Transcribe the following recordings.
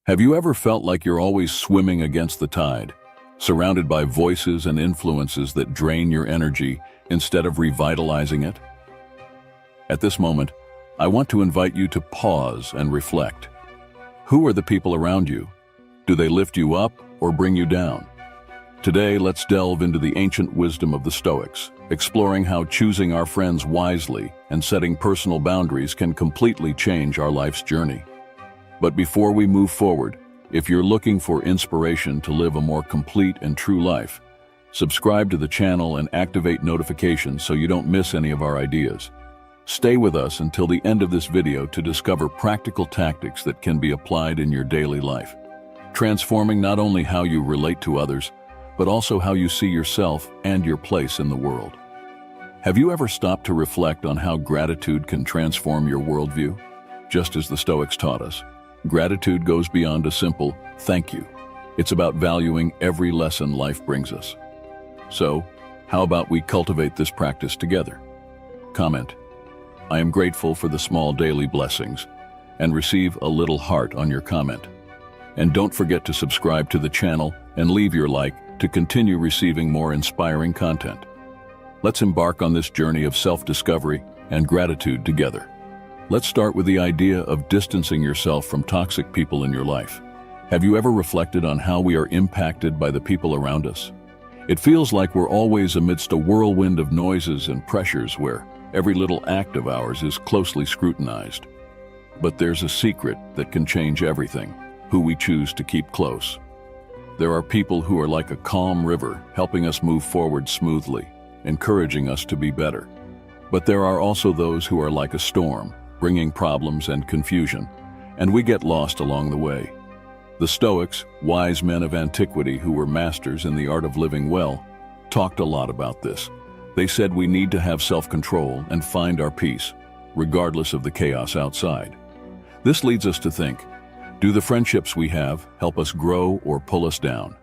Have you ever felt like you're always swimming against the tide, surrounded by voices and influences that drain your energy instead of revitalizing it? At this moment, I want to invite you to pause and reflect. Who are the people around you? Do they lift you up or bring you down? Today, let's delve into the ancient wisdom of the Stoics, exploring how choosing our friends wisely and setting personal boundaries can completely change our life's journey. But before we move forward, if you're looking for inspiration to live a more complete and true life, subscribe to the channel and activate notifications so you don't miss any of our ideas. Stay with us until the end of this video to discover practical tactics that can be applied in your daily life, transforming not only how you relate to others, but also how you see yourself and your place in the world. Have you ever stopped to reflect on how gratitude can transform your worldview? Just as the Stoics taught us, gratitude goes beyond a simple thank you. It's about valuing every lesson life brings us. So, how about we cultivate this practice together? Comment, "I am grateful for the small daily blessings," and receive a little heart on your comment. And don't forget to subscribe to the channel and leave your like to continue receiving more inspiring content. Let's embark on this journey of self-discovery and gratitude together. Let's start with the idea of distancing yourself from toxic people in your life. Have you ever reflected on how we are impacted by the people around us? It feels like we're always amidst a whirlwind of noises and pressures where every little act of ours is closely scrutinized. But there's a secret that can change everything: who we choose to keep close. There are people who are like a calm river, helping us move forward smoothly, encouraging us to be better. But there are also those who are like a storm, bringing problems and confusion, and we get lost along the way. The Stoics, wise men of antiquity who were masters in the art of living well, talked a lot about this. They said we need to have self-control and find our peace, regardless of the chaos outside. This leads us to think, do the friendships we have help us grow or pull us down?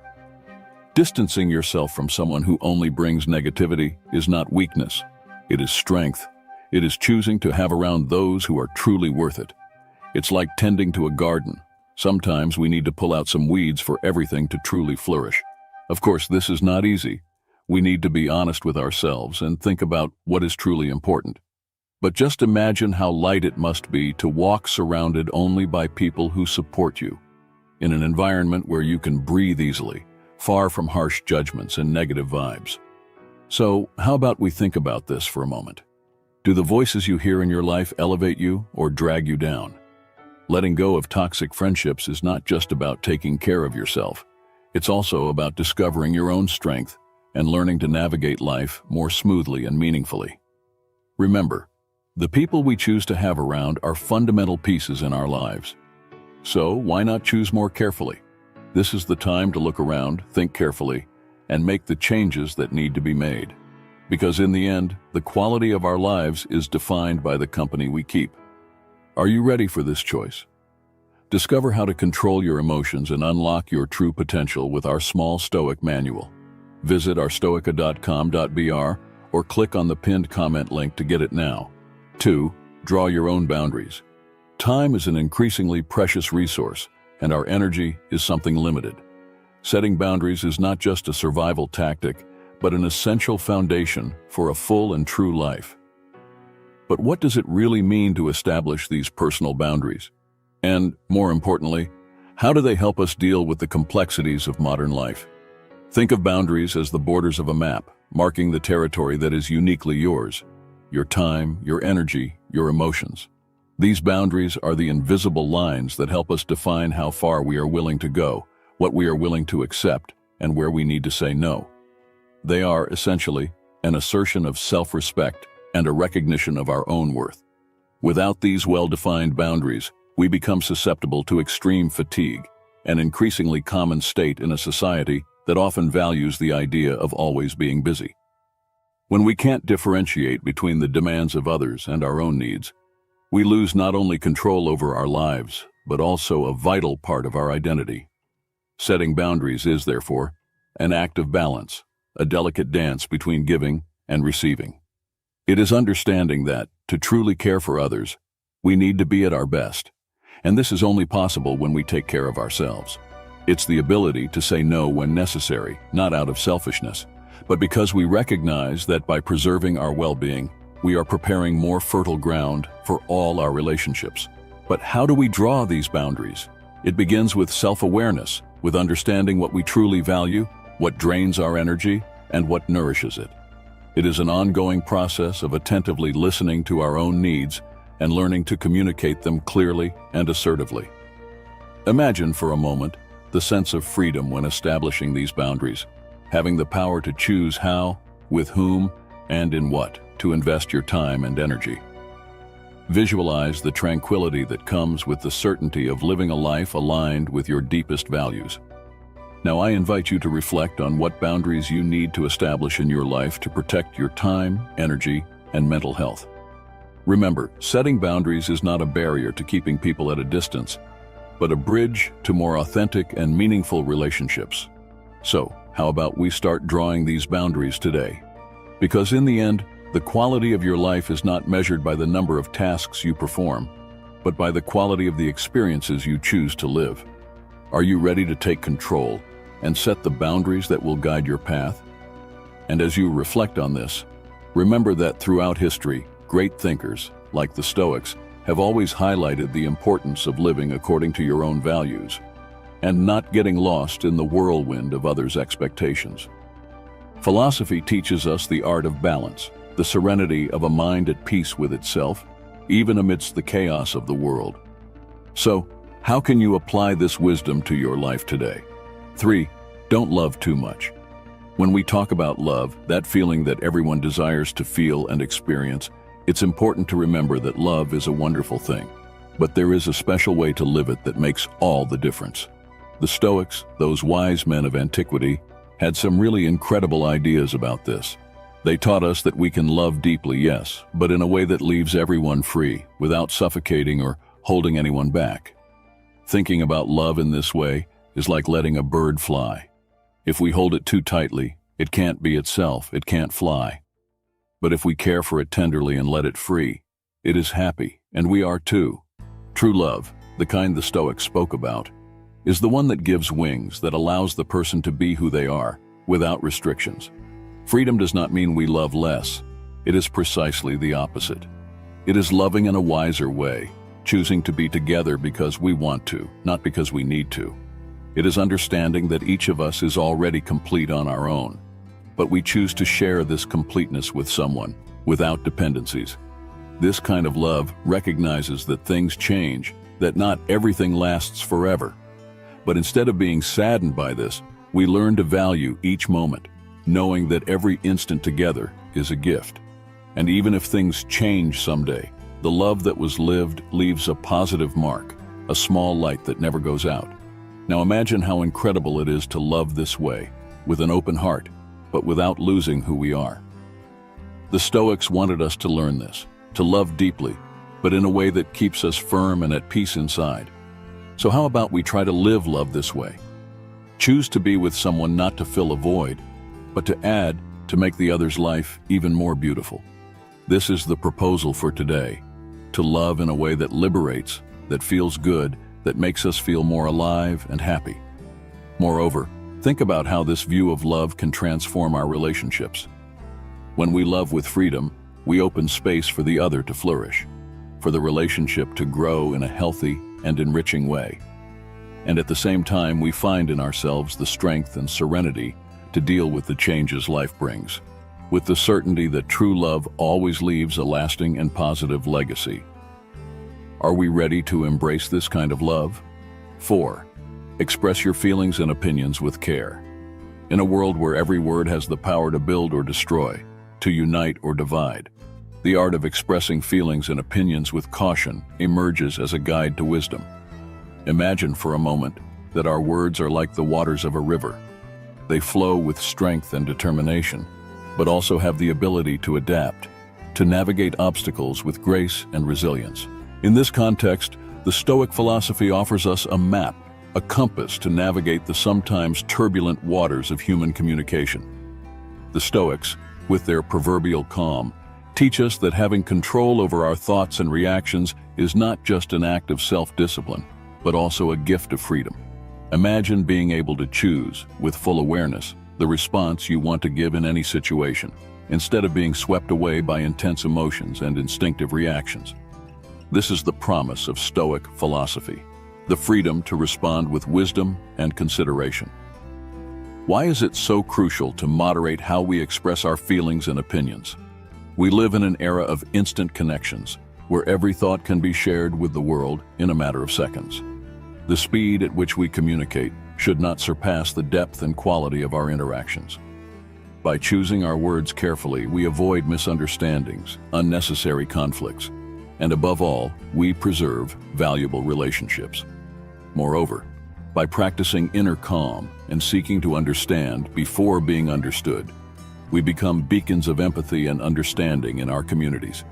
Distancing yourself from someone who only brings negativity is not weakness. It is strength. It is choosing to have around those who are truly worth it. It's like tending to a garden. Sometimes we need to pull out some weeds for everything to truly flourish. Of course, this is not easy. We need to be honest with ourselves and think about what is truly important. But just imagine how light it must be to walk surrounded only by people who support you, in an environment where you can breathe easily, far from harsh judgments and negative vibes. So, how about we think about this for a moment? Do the voices you hear in your life elevate you or drag you down? Letting go of toxic friendships is not just about taking care of yourself. It's also about discovering your own strength and learning to navigate life more smoothly and meaningfully. Remember, the people we choose to have around are fundamental pieces in our lives. So, why not choose more carefully? This is the time to look around, think carefully, and make the changes that need to be made. Because in the end, the quality of our lives is defined by the company we keep. Are you ready for this choice? Discover how to control your emotions and unlock your true potential with our small Stoic manual. Visit ourstoica.com.br or click on the pinned comment link to get it now. 2. Draw your own boundaries. Time is an increasingly precious resource, and our energy is something limited. Setting boundaries is not just a survival tactic, but an essential foundation for a full and true life. But what does it really mean to establish these personal boundaries? And, more importantly, how do they help us deal with the complexities of modern life? Think of boundaries as the borders of a map, marking the territory that is uniquely yours. Your time, your energy, your emotions. These boundaries are the invisible lines that help us define how far we are willing to go, what we are willing to accept, and where we need to say no. They are, essentially, an assertion of self-respect and a recognition of our own worth. Without these well-defined boundaries, we become susceptible to extreme fatigue, an increasingly common state in a society that often values the idea of always being busy. When we can't differentiate between the demands of others and our own needs, we lose not only control over our lives, but also a vital part of our identity. Setting boundaries is, therefore, an act of balance, a delicate dance between giving and receiving. It is understanding that, to truly care for others, we need to be at our best, And this is only possible when we take care of ourselves. It's the ability to say no when necessary, not out of selfishness, but because we recognize that by preserving our well-being, we are preparing more fertile ground for all our relationships. But how do we draw these boundaries? It begins with self-awareness, with understanding what we truly value, what drains our energy, and what nourishes it. It is an ongoing process of attentively listening to our own needs and learning to communicate them clearly and assertively. Imagine for a moment the sense of freedom when establishing these boundaries, having the power to choose how, with whom, and in what to invest your time and energy. Visualize the tranquility that comes with the certainty of living a life aligned with your deepest values. Now, I invite you to reflect on what boundaries you need to establish in your life to protect your time, energy, and mental health. Remember, setting boundaries is not a barrier to keeping people at a distance, but a bridge to more authentic and meaningful relationships. So, how about we start drawing these boundaries today? Because in the end, the quality of your life is not measured by the number of tasks you perform, but by the quality of the experiences you choose to live. Are you ready to take control and set the boundaries that will guide your path? And as you reflect on this, remember that throughout history, great thinkers, like the Stoics, have always highlighted the importance of living according to your own values and not getting lost in the whirlwind of others' expectations. Philosophy teaches us the art of balance, the serenity of a mind at peace with itself, even amidst the chaos of the world. So, how can you apply this wisdom to your life today? 3. Don't love too much. When we talk about love, that feeling that everyone desires to feel and experience, it's important to remember that love is a wonderful thing, but there is a special way to live it that makes all the difference. The Stoics, those wise men of antiquity, had some really incredible ideas about this. They taught us that we can love deeply, yes, but in a way that leaves everyone free, without suffocating or holding anyone back. Thinking about love in this way is like letting a bird fly. If we hold it too tightly, it can't be itself, it can't fly. But if we care for it tenderly and let it free, it is happy, and we are too. True love, the kind the Stoics spoke about, is the one that gives wings, that allows the person to be who they are, without restrictions. Freedom does not mean we love less. It is precisely the opposite. It is loving in a wiser way, choosing to be together because we want to, not because we need to. It is understanding that each of us is already complete on our own, but we choose to share this completeness with someone, without dependencies. This kind of love recognizes that things change, that not everything lasts forever. But instead of being saddened by this, we learn to value each moment, knowing that every instant together is a gift. And even if things change someday, the love that was lived leaves a positive mark, a small light that never goes out. Now imagine how incredible it is to love this way, with an open heart, but without losing who we are. The Stoics wanted us to learn this, to love deeply, but in a way that keeps us firm and at peace inside. So how about we try to live love this way? Choose to be with someone not to fill a void, but to add, to make the other's life even more beautiful. This is the proposal for today, to love in a way that liberates, that feels good, that makes us feel more alive and happy. Moreover, think about how this view of love can transform our relationships. When we love with freedom, we open space for the other to flourish, for the relationship to grow in a healthy and enriching way. And at the same time, we find in ourselves the strength and serenity to deal with the changes life brings, with the certainty that true love always leaves a lasting and positive legacy. Are we ready to embrace this kind of love? 4. Express your feelings and opinions with care. In a world where every word has the power to build or destroy, to unite or divide, the art of expressing feelings and opinions with caution emerges as a guide to wisdom. Imagine for a moment that our words are like the waters of a river. They flow with strength and determination, but also have the ability to adapt, to navigate obstacles with grace and resilience. In this context, the Stoic philosophy offers us a map, a compass to navigate the sometimes turbulent waters of human communication. The Stoics, with their proverbial calm, teach us that having control over our thoughts and reactions is not just an act of self-discipline, but also a gift of freedom. Imagine being able to choose, with full awareness, the response you want to give in any situation, instead of being swept away by intense emotions and instinctive reactions. This is the promise of Stoic philosophy, the freedom to respond with wisdom and consideration. Why is it so crucial to moderate how we express our feelings and opinions? We live in an era of instant connections, where every thought can be shared with the world in a matter of seconds. The speed at which we communicate should not surpass the depth and quality of our interactions. By choosing our words carefully, we avoid misunderstandings, unnecessary conflicts, and above all, we preserve valuable relationships. Moreover, by practicing inner calm and seeking to understand before being understood, we become beacons of empathy and understanding in our communities.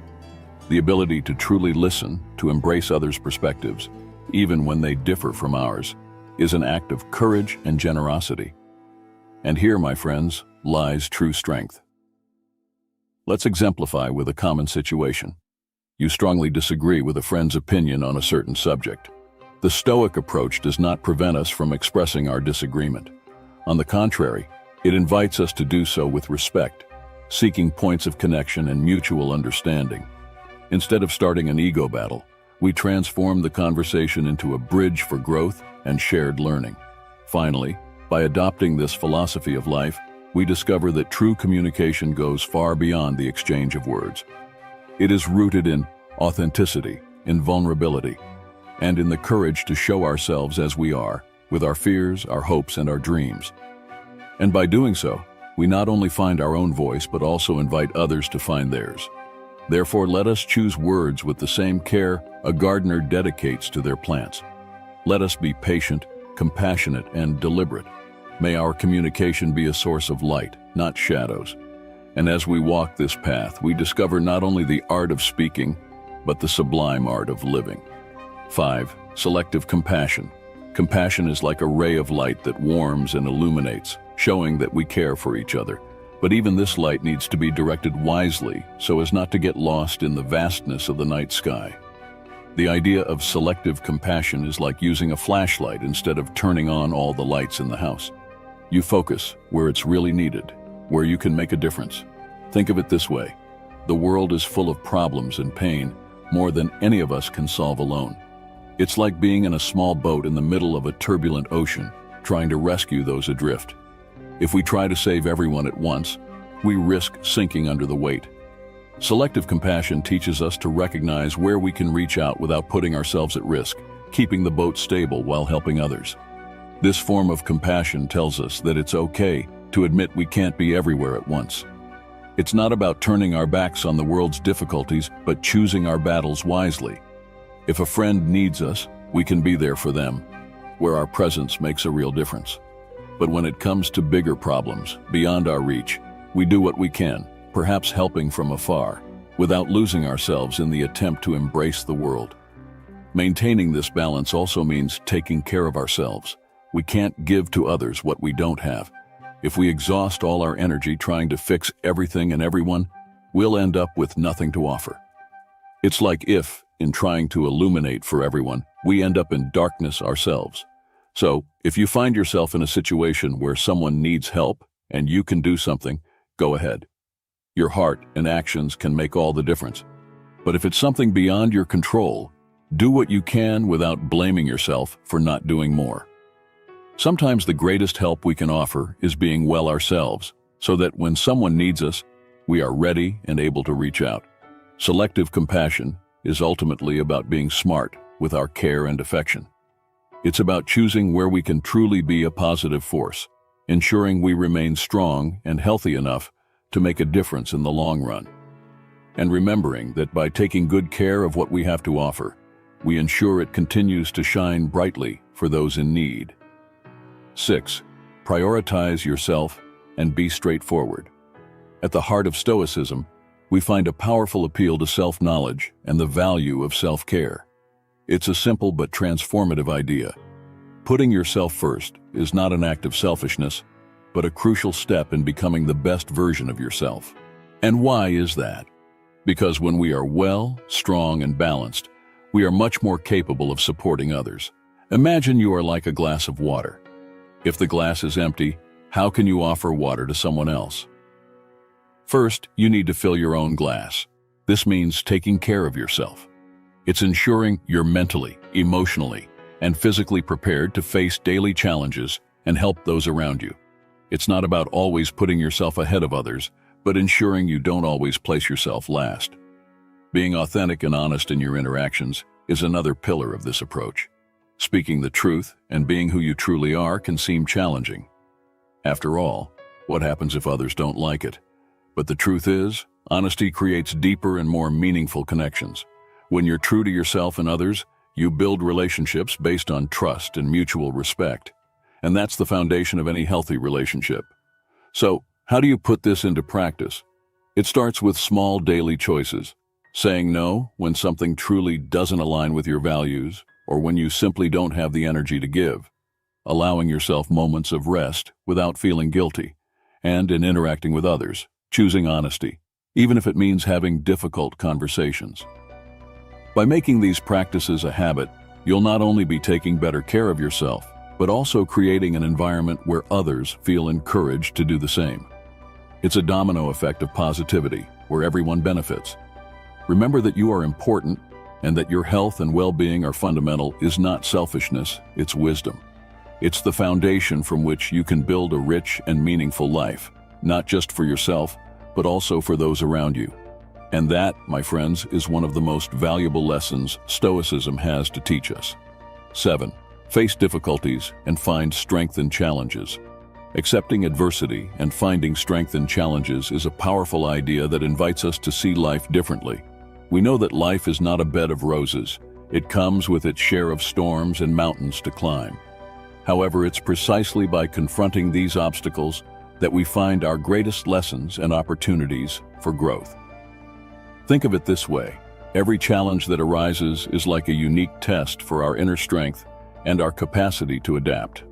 The ability to truly listen, to embrace others' perspectives, even when they differ from ours, is an act of courage and generosity. And here, my friends, lies true strength. Let's exemplify with a common situation. You strongly disagree with a friend's opinion on a certain subject. The Stoic approach does not prevent us from expressing our disagreement. On the contrary, it invites us to do so with respect, seeking points of connection and mutual understanding. Instead of starting an ego battle, we transform the conversation into a bridge for growth and shared learning. Finally, by adopting this philosophy of life, we discover that true communication goes far beyond the exchange of words. It is rooted in authenticity, in vulnerability, and in the courage to show ourselves as we are, with our fears, our hopes, and our dreams. And by doing so, we not only find our own voice, but also invite others to find theirs. Therefore, let us choose words with the same care a gardener dedicates to their plants. Let us be patient, compassionate, and deliberate. May our communication be a source of light, not shadows. And as we walk this path, we discover not only the art of speaking, but the sublime art of living. 5. Selective compassion. Compassion is like a ray of light that warms and illuminates, showing that we care for each other. But even this light needs to be directed wisely so as not to get lost in the vastness of the night sky. The idea of selective compassion is like using a flashlight instead of turning on all the lights in the house. You focus where it's really needed, where you can make a difference. Think of it this way: the world is full of problems and pain, more than any of us can solve alone. It's like being in a small boat in the middle of a turbulent ocean, trying to rescue those adrift. If we try to save everyone at once, we risk sinking under the weight. Selective compassion teaches us to recognize where we can reach out without putting ourselves at risk, keeping the boat stable while helping others. This form of compassion tells us that it's okay to admit we can't be everywhere at once. It's not about turning our backs on the world's difficulties, but choosing our battles wisely. If a friend needs us, we can be there for them, where our presence makes a real difference. But when it comes to bigger problems, beyond our reach, we do what we can, perhaps helping from afar, without losing ourselves in the attempt to embrace the world. Maintaining this balance also means taking care of ourselves. We can't give to others what we don't have. If we exhaust all our energy trying to fix everything and everyone, we'll end up with nothing to offer. It's like if, in trying to illuminate for everyone, we end up in darkness ourselves. So, if you find yourself in a situation where someone needs help and you can do something, go ahead. Your heart and actions can make all the difference. But if it's something beyond your control, do what you can without blaming yourself for not doing more. Sometimes the greatest help we can offer is being well ourselves, so that when someone needs us, we are ready and able to reach out. Selective compassion is ultimately about being smart with our care and affection. It's about choosing where we can truly be a positive force, ensuring we remain strong and healthy enough to make a difference in the long run. And remembering that by taking good care of what we have to offer, we ensure it continues to shine brightly for those in need. 6. Prioritize yourself and be straightforward. At the heart of Stoicism, we find a powerful appeal to self-knowledge and the value of self-care. It's a simple but transformative idea. Putting yourself first is not an act of selfishness, but a crucial step in becoming the best version of yourself. And why is that? Because when we are well, strong, and balanced, we are much more capable of supporting others. Imagine you are like a glass of water. If the glass is empty, how can you offer water to someone else? First, you need to fill your own glass. This means taking care of yourself. It's ensuring you're mentally, emotionally, and physically prepared to face daily challenges and help those around you. It's not about always putting yourself ahead of others, but ensuring you don't always place yourself last. Being authentic and honest in your interactions is another pillar of this approach. Speaking the truth and being who you truly are can seem challenging. After all, what happens if others don't like it? But the truth is, honesty creates deeper and more meaningful connections. When you're true to yourself and others, you build relationships based on trust and mutual respect. And that's the foundation of any healthy relationship. So, how do you put this into practice? It starts with small daily choices. Saying no when something truly doesn't align with your values, or when you simply don't have the energy to give. Allowing yourself moments of rest without feeling guilty. And in interacting with others, choosing honesty, even if it means having difficult conversations. By making these practices a habit, you'll not only be taking better care of yourself, but also creating an environment where others feel encouraged to do the same. It's a domino effect of positivity, where everyone benefits. Remember that you are important, and that your health and well-being are fundamental is not selfishness, it's wisdom. It's the foundation from which you can build a rich and meaningful life, not just for yourself, but also for those around you. And that, my friends, is one of the most valuable lessons Stoicism has to teach us. 7. Face difficulties and find strength in challenges. Accepting adversity and finding strength in challenges is a powerful idea that invites us to see life differently. We know that life is not a bed of roses. It comes with its share of storms and mountains to climb. However, it's precisely by confronting these obstacles that we find our greatest lessons and opportunities for growth. Think of it this way: every challenge that arises is like a unique test for our inner strength and our capacity to adapt.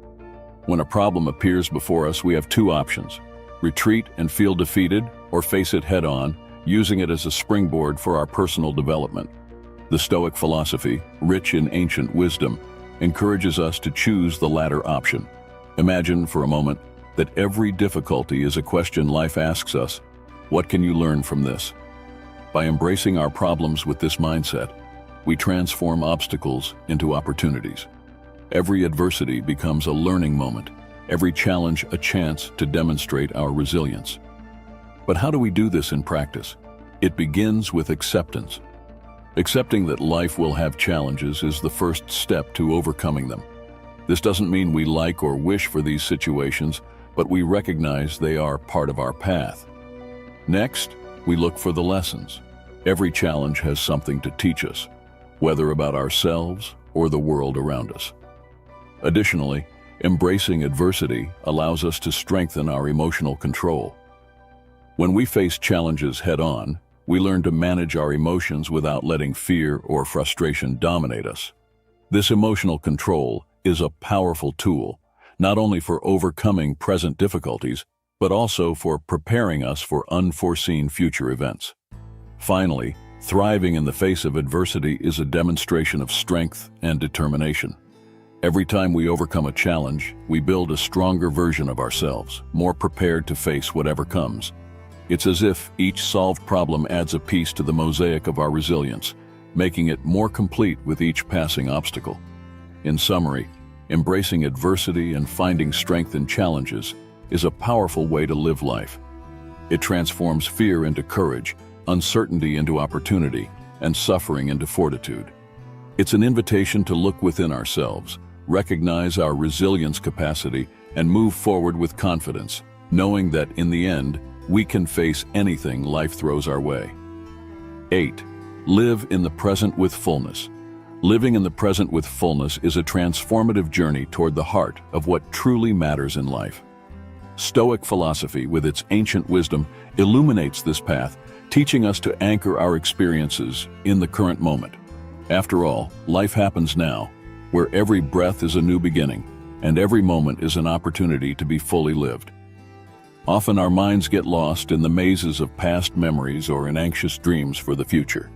When a problem appears before us, we have two options: retreat and feel defeated, or face it head-on, using it as a springboard for our personal development. The Stoic philosophy, rich in ancient wisdom, encourages us to choose the latter option. Imagine for a moment that every difficulty is a question life asks us: what can you learn from this? By embracing our problems with this mindset, we transform obstacles into opportunities. Every adversity becomes a learning moment, every challenge a chance to demonstrate our resilience. But how do we do this in practice? It begins with acceptance. Accepting that life will have challenges is the first step to overcoming them. This doesn't mean we like or wish for these situations, but we recognize they are part of our path. Next, we look for the lessons. Every challenge has something to teach us, whether about ourselves or the world around us. Additionally, embracing adversity allows us to strengthen our emotional control. When we face challenges head-on, we learn to manage our emotions without letting fear or frustration dominate us. This emotional control is a powerful tool, not only for overcoming present difficulties, but also for preparing us for unforeseen future events. Finally, thriving in the face of adversity is a demonstration of strength and determination. Every time we overcome a challenge, we build a stronger version of ourselves, more prepared to face whatever comes. It's as if each solved problem adds a piece to the mosaic of our resilience, making it more complete with each passing obstacle. In summary, embracing adversity and finding strength in challenges is a powerful way to live life. It transforms fear into courage, uncertainty into opportunity, and suffering into fortitude. It's an invitation to look within ourselves, recognize our resilience capacity, and move forward with confidence, knowing that in the end, we can face anything life throws our way. 8. Live in the present with fullness. Living in the present with fullness is a transformative journey toward the heart of what truly matters in life. Stoic philosophy, with its ancient wisdom, illuminates this path, teaching us to anchor our experiences in the current moment. After all, life happens now, where every breath is a new beginning, and every moment is an opportunity to be fully lived. Often our minds get lost in the mazes of past memories or in anxious dreams for the future,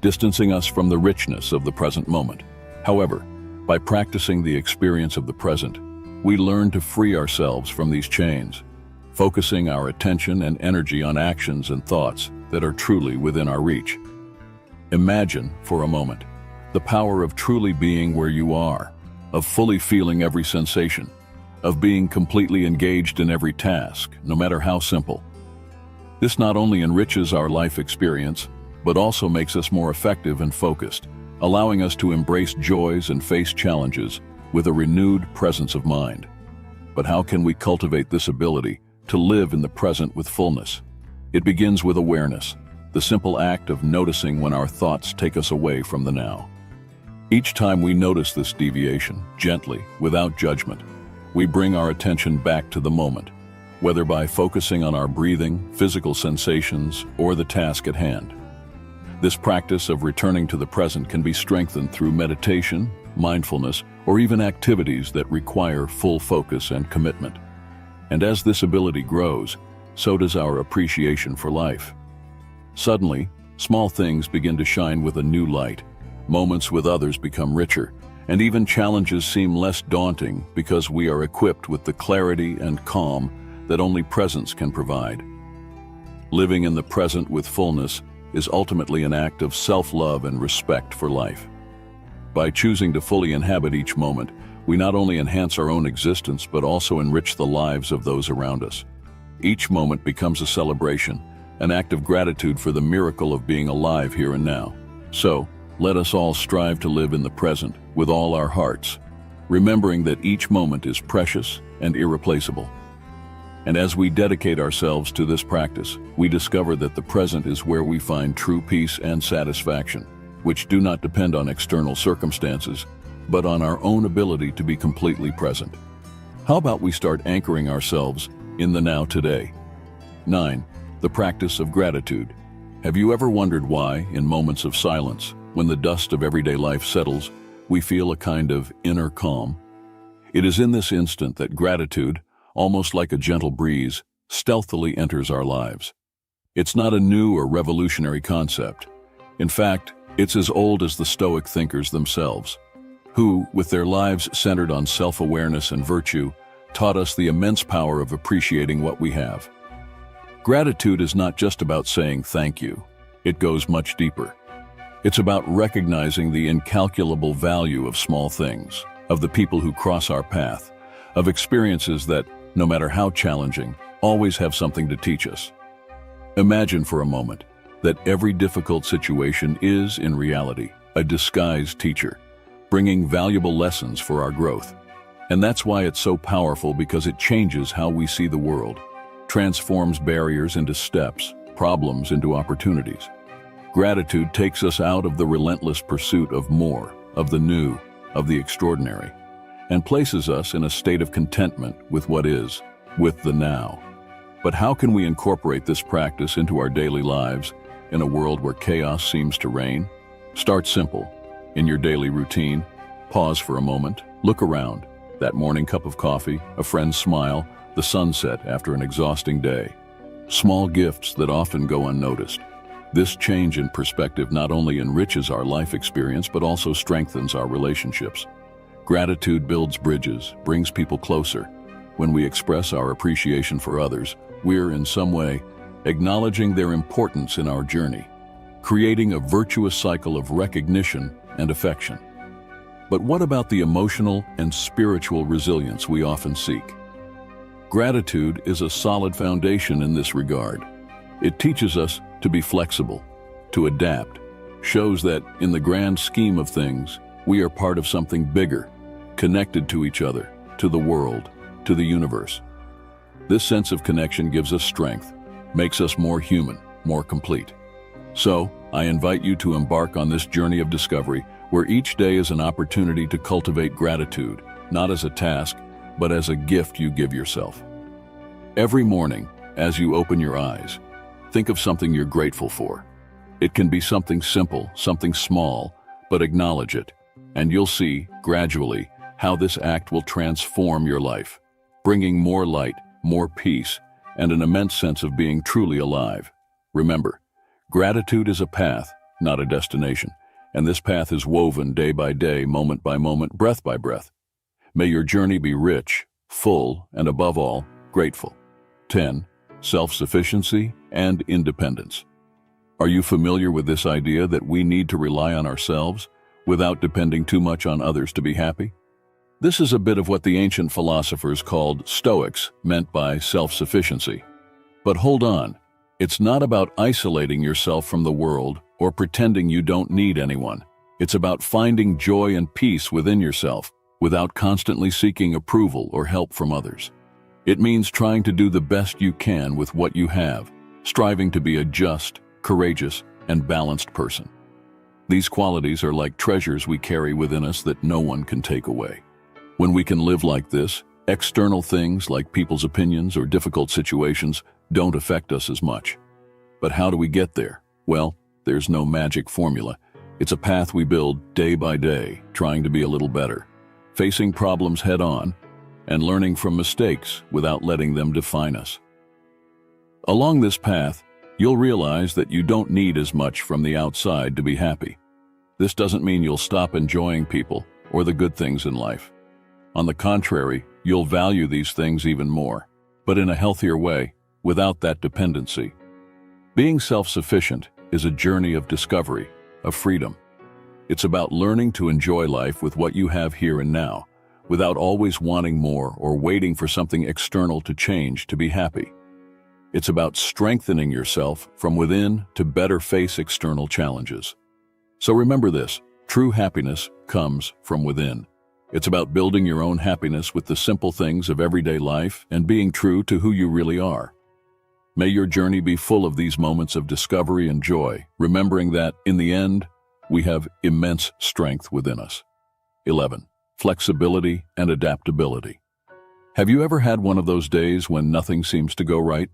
distancing us from the richness of the present moment. However, by practicing the experience of the present, we learn to free ourselves from these chains, focusing our attention and energy on actions and thoughts that are truly within our reach. Imagine, for a moment, the power of truly being where you are, of fully feeling every sensation, of being completely engaged in every task, no matter how simple. This not only enriches our life experience, but also makes us more effective and focused, allowing us to embrace joys and face challenges with a renewed presence of mind. But how can we cultivate this ability to live in the present with fullness? It begins with awareness, the simple act of noticing when our thoughts take us away from the now. Each time we notice this deviation, gently, without judgment, we bring our attention back to the moment, whether by focusing on our breathing, physical sensations, or the task at hand. This practice of returning to the present can be strengthened through meditation, mindfulness, or even activities that require full focus and commitment. And as this ability grows, so does our appreciation for life. Suddenly, small things begin to shine with a new light, moments with others become richer, and even challenges seem less daunting because we are equipped with the clarity and calm that only presence can provide. Living in the present with fullness is ultimately an act of self-love and respect for life. By choosing to fully inhabit each moment, we not only enhance our own existence but also enrich the lives of those around us. Each moment becomes a celebration, an act of gratitude for the miracle of being alive here and now. So, let us all strive to live in the present with all our hearts, remembering that each moment is precious and irreplaceable. And as we dedicate ourselves to this practice, we discover that the present is where we find true peace and satisfaction, which do not depend on external circumstances, but on our own ability to be completely present. How about we start anchoring ourselves in the now today? 9. The practice of gratitude. Have you ever wondered why, in moments of silence, when the dust of everyday life settles, we feel a kind of inner calm? It is in this instant that gratitude, almost like a gentle breeze, stealthily enters our lives. It's not a new or revolutionary concept. In fact, it's as old as the Stoic thinkers themselves, who, with their lives centered on self-awareness and virtue, taught us the immense power of appreciating what we have. Gratitude is not just about saying thank you. It goes much deeper. It's about recognizing the incalculable value of small things, of the people who cross our path, of experiences that, no matter how challenging, always have something to teach us. Imagine for a moment that every difficult situation is, in reality, a disguised teacher, bringing valuable lessons for our growth. And that's why it's so powerful, because it changes how we see the world, transforms barriers into steps, problems into opportunities. Gratitude takes us out of the relentless pursuit of more, of the new, of the extraordinary, and places us in a state of contentment with what is, with the now. But how can we incorporate this practice into our daily lives in a world where chaos seems to reign? Start simple. In your daily routine, pause for a moment, look around. That morning cup of coffee, a friend's smile, the sunset after an exhausting day. Small gifts that often go unnoticed. This change in perspective not only enriches our life experience but also strengthens our relationships. Gratitude builds bridges, brings people closer. When we express our appreciation for others, we're in some way acknowledging their importance in our journey, creating a virtuous cycle of recognition and affection. But what about the emotional and spiritual resilience we often seek? Gratitude is a solid foundation in this regard. It teaches us to be flexible, to adapt, shows that, in the grand scheme of things, we are part of something bigger, connected to each other, to the world, to the universe. This sense of connection gives us strength, makes us more human, more complete. So, I invite you to embark on this journey of discovery, where each day is an opportunity to cultivate gratitude, not as a task, but as a gift you give yourself. Every morning, as you open your eyes, think of something you're grateful for. It can be something simple, something small, but acknowledge it, and you'll see, gradually, how this act will transform your life, bringing more light, more peace, and an immense sense of being truly alive. Remember, gratitude is a path, not a destination, and this path is woven day by day, moment by moment, breath by breath. May your journey be rich, full, and above all, grateful. 10. Self-sufficiency and independence. Are you familiar with this idea that we need to rely on ourselves without depending too much on others to be happy? This is a bit of what the ancient philosophers called Stoics meant by self-sufficiency. But hold on, it's not about isolating yourself from the world or pretending you don't need anyone. It's about finding joy and peace within yourself without constantly seeking approval or help from others. It means trying to do the best you can with what you have, striving to be a just, courageous, and balanced person. These qualities are like treasures we carry within us that no one can take away. When we can live like this, external things like people's opinions or difficult situations don't affect us as much. But how do we get there? Well, there's no magic formula. It's a path we build day by day, trying to be a little better, facing problems head on, and learning from mistakes without letting them define us. Along this path, you'll realize that you don't need as much from the outside to be happy. This doesn't mean you'll stop enjoying people or the good things in life. On the contrary, you'll value these things even more, but in a healthier way, without that dependency. Being self-sufficient is a journey of discovery, of freedom. It's about learning to enjoy life with what you have here and now, without always wanting more or waiting for something external to change to be happy. It's about strengthening yourself from within to better face external challenges. So remember this, true happiness comes from within. It's about building your own happiness with the simple things of everyday life and being true to who you really are. May your journey be full of these moments of discovery and joy, remembering that, in the end, we have immense strength within us. 11. Flexibility and adaptability. Have you ever had one of those days when nothing seems to go right?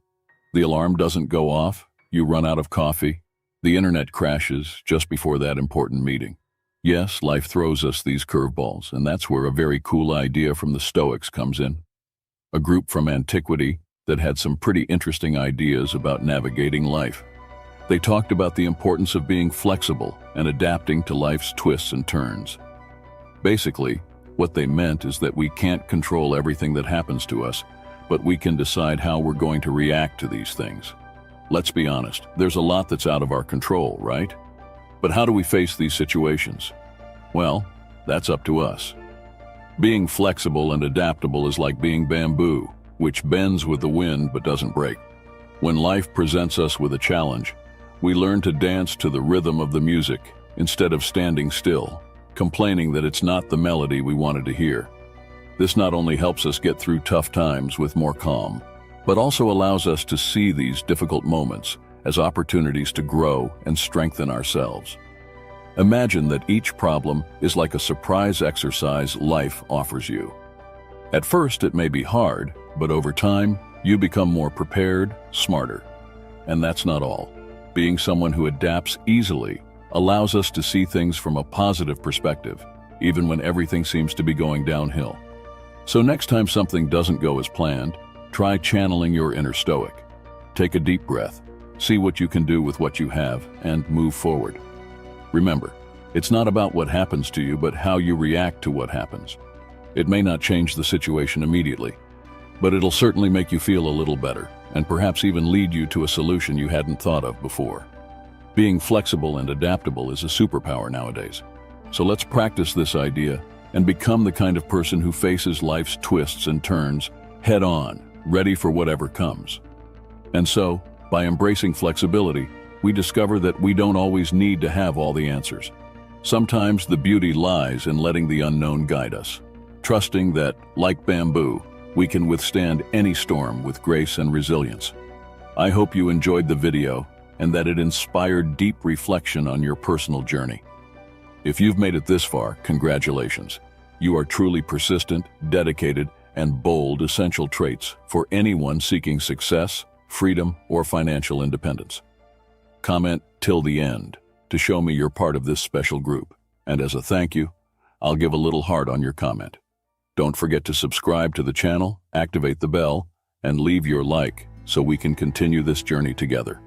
The alarm doesn't go off, you run out of coffee, the internet crashes just before that important meeting. Yes, life throws us these curveballs, and that's where a very cool idea from the Stoics comes in. A group from antiquity that had some pretty interesting ideas about navigating life. They talked about the importance of being flexible and adapting to life's twists and turns. Basically, what they meant is that we can't control everything that happens to us, but we can decide how we're going to react to these things. Let's be honest, there's a lot that's out of our control, right? But how do we face these situations? Well, that's up to us. Being flexible and adaptable is like being bamboo, which bends with the wind but doesn't break. When life presents us with a challenge, we learn to dance to the rhythm of the music instead of standing still, complaining that it's not the melody we wanted to hear. This not only helps us get through tough times with more calm, but also allows us to see these difficult moments as opportunities to grow and strengthen ourselves. Imagine that each problem is like a surprise exercise life offers you. At first, it may be hard, but over time, you become more prepared, smarter. And that's not all. Being someone who adapts easily allows us to see things from a positive perspective, even when everything seems to be going downhill. So next time something doesn't go as planned, try channeling your inner Stoic. Take a deep breath, see what you can do with what you have, and move forward. Remember, it's not about what happens to you, but how you react to what happens. It may not change the situation immediately, but it'll certainly make you feel a little better, and perhaps even lead you to a solution you hadn't thought of before. Being flexible and adaptable is a superpower nowadays. So let's practice this idea and become the kind of person who faces life's twists and turns head on, ready for whatever comes. And so, by embracing flexibility, we discover that we don't always need to have all the answers. Sometimes the beauty lies in letting the unknown guide us, trusting that, like bamboo, we can withstand any storm with grace and resilience. I hope you enjoyed the video and that it inspired deep reflection on your personal journey. If you've made it this far, congratulations. You are truly persistent, dedicated, and bold, essential traits for anyone seeking success, freedom, or financial independence. Comment till the end to show me you're part of this special group. And as a thank you, I'll give a little heart on your comment. Don't forget to subscribe to the channel, activate the bell, and leave your like so we can continue this journey together.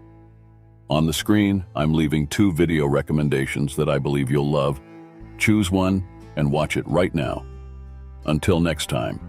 On the screen, I'm leaving 2 video recommendations that I believe you'll love. Choose one and watch it right now. Until next time.